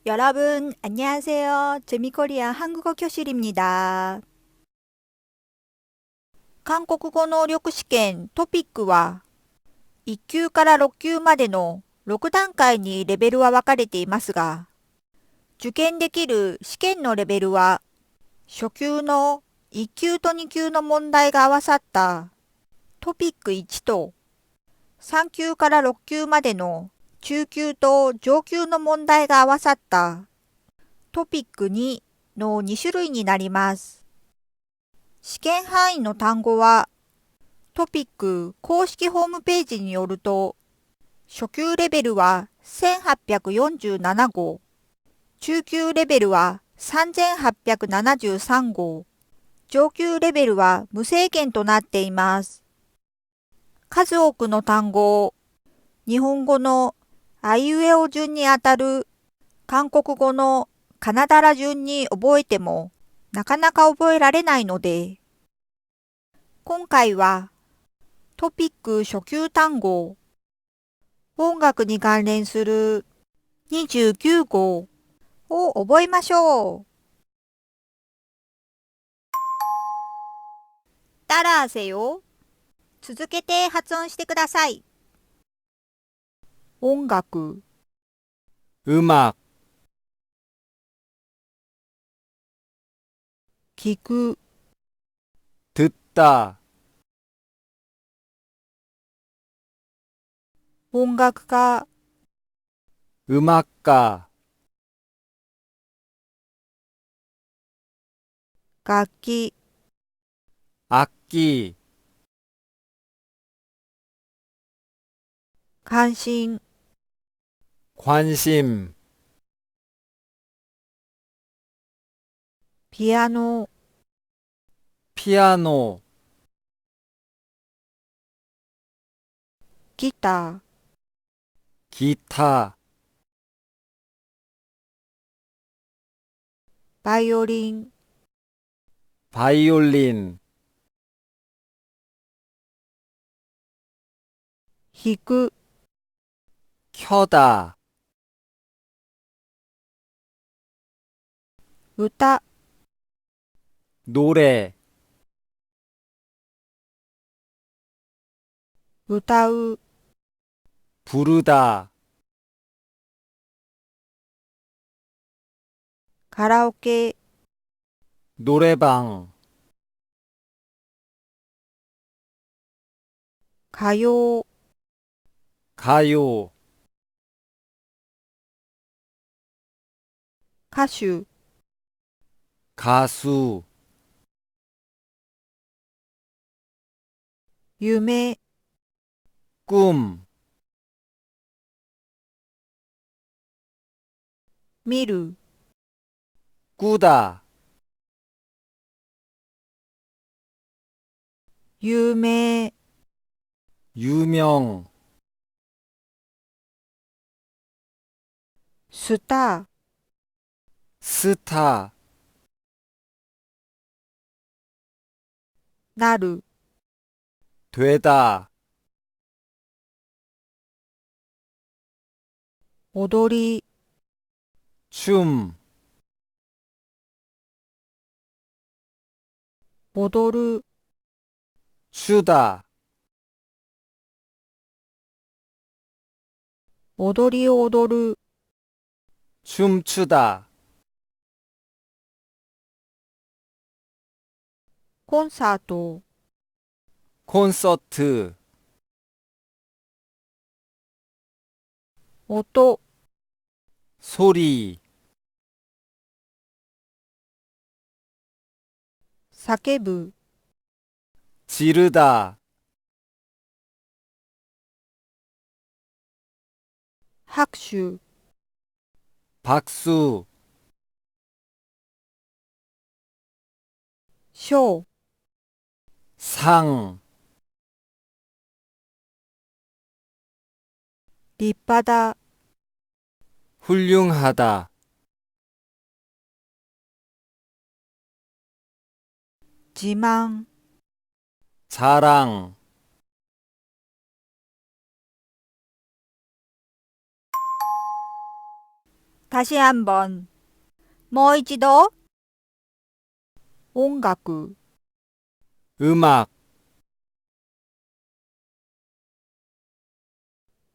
여러분, 안녕하세요. 재미코리아 한국어 교실입니다. 韓国語能力試験トピックは、1級から6級までの6段階にレベルは分かれていますが、受験できる試験のレベルは、初級の1級と2級の問題が合わさったトピック1と、3級から6級までの中級と上級の問題が合わさったトピック2の2種類になります。試験範囲の単語は、トピック公式ホームページによると、初級レベルは1847号、中級レベルは3873号、上級レベルは無制限となっています。数多くの単語を日本語のあいうえお順にあたる韓国語のカナダラ順に覚えてもなかなか覚えられないので、今回はトピック初級単語、音楽に関連する29号を覚えましょう。따라하세요。続けて発音してください。音楽、음악, 聞く、 듣다, 音楽家、 음악가, 楽器、 악기, 関心、 관심, ピアノ、 피아노, ギター、 기타, バイオリン、 바이올린, 弾く、 켜다, 歌、 노래, 歌う、 부르다, カラオケ、 노래방, 歌謡、 가요, 歌手、 가수, 夢、 꿈, 見る、 꾸다, 有名、 유명, スター、 스타, なる、 되다, 踊り、 춤, 踊る、 추다, 踊りを踊る、 춤추다, コンサート、 콘서트, 音、 소리, 叫ぶ、 지르다, 拍手、 박수, 賞、 상, 立派だ、 훌륭하다, 自慢、 자랑, 다시 한번. もう一度。音楽、 음악,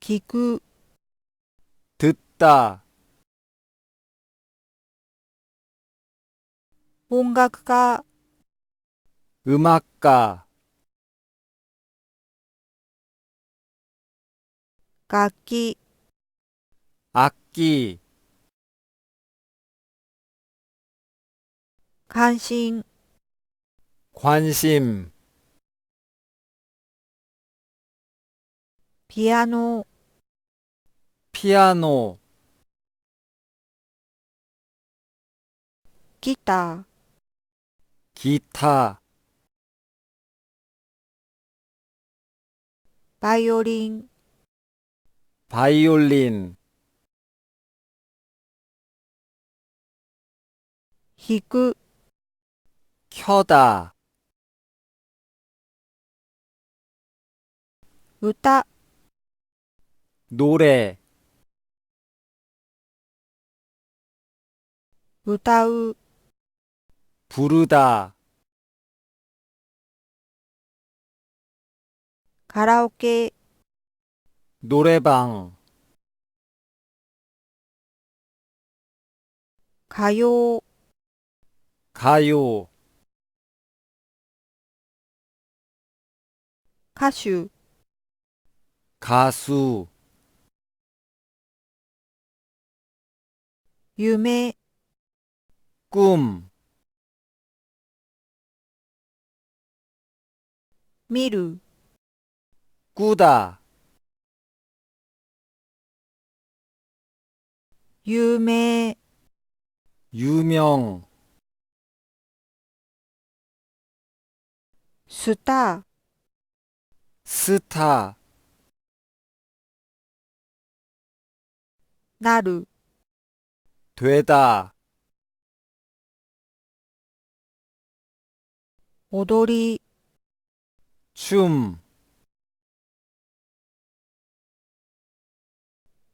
聞く、 듣다, 音楽家、 음악가, 楽器、 악기, 関心、 관심, ピアノ、 피아노, ギター、 기타, バイオリン、 바이올린, 弾く、 켜다, 歌、 노래, 歌う、 부르다, カラオケ、 노래방, 歌謡、 가요, 歌手、 가수, 夢、 꿈, 見る、 꾸다, 有名、 유명, スター、 스타, なる、 되다, 踊り、 춤,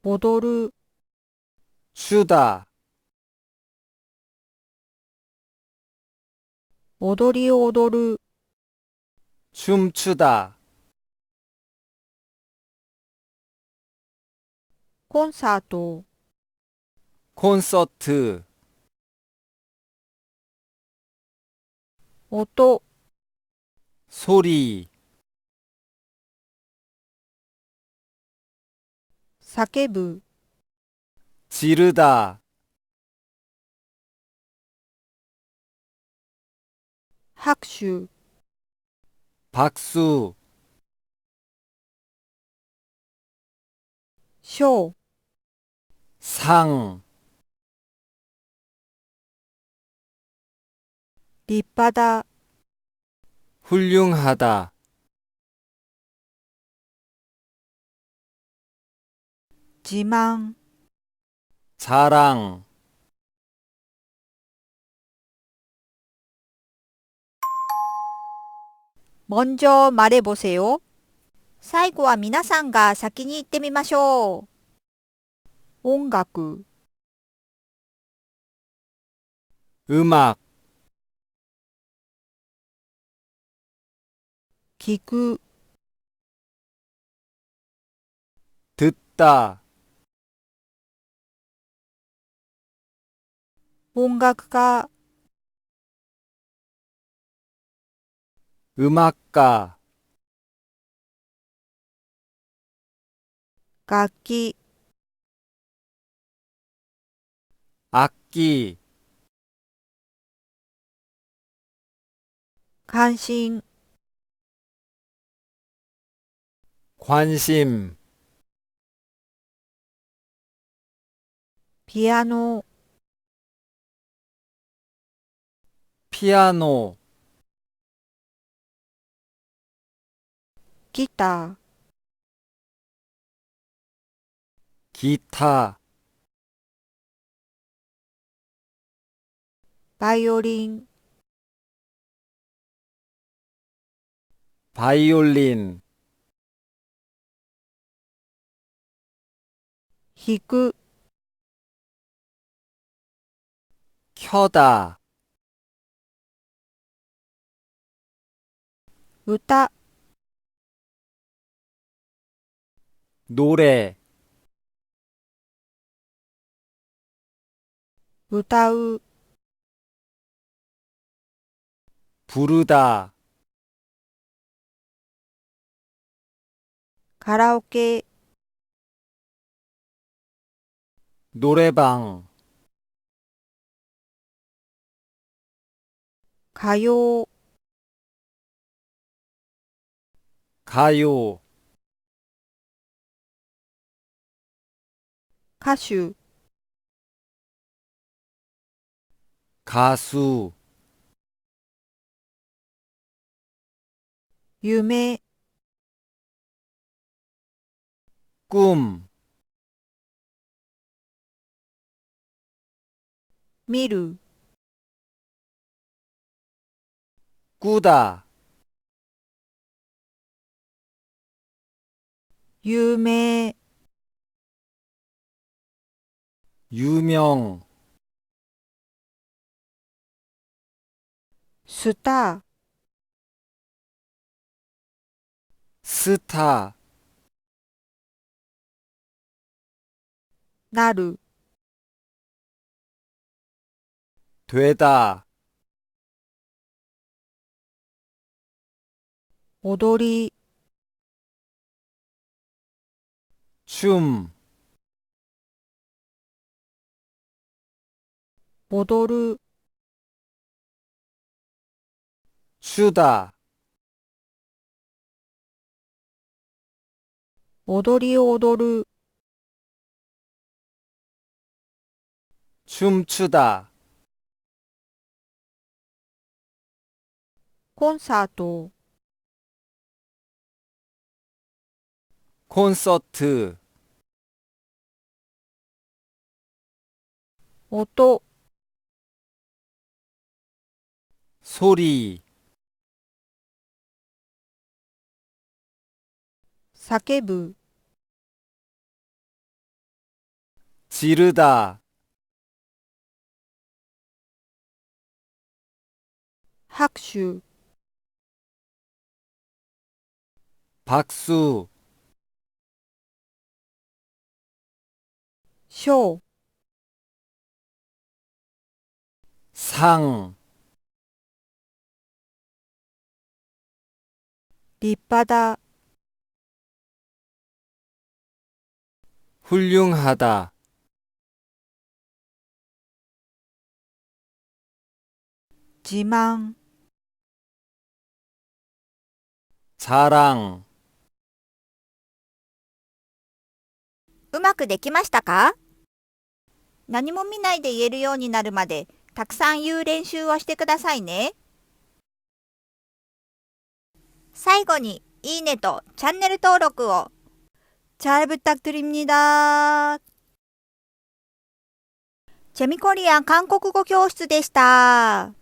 踊る、 추다, 踊りを踊る、 춤추다, コンサート、 콘서트, 音、 소리, 叫ぶ、 지르다, 拍手、 박수, 賞、 상, 立派だ、 훌륭하다, 自慢、 자랑, 먼저 말해보세요. 最後は皆さんが先に言ってみましょう。音楽、 음악, 聞く、 듣다, 音楽家、 음악가, 楽器、 악기, 関心、 관심, ピアノ、 피아노, ギター、 기타, バイオリン、 바이올린, 弾く、 펴다, 歌、 노래, 歌う、 부르다, カラオケ、 노래방, 歌謡、 가요, 歌手、 가수, 夢、 꿈, 見る、 꾸다, 有名、 유명, スター、 스타, なる、 되다, 踊り、 춤, 踊る、 추다, 踊りを踊る、 춤추다, コンサート、 콘서트, 音、 소리, 叫ぶ、 지르다, 拍手、 박수, 賞、 상, 立派だ、 훌륭하다, 自慢、 자랑, うまくできましたか？何も見ないで言えるようになるまでたくさん言う練習をしてくださいね。最後にいいねとチャンネル登録を。잘 부탁드립니다。チェミコリアン韓国語教室でした。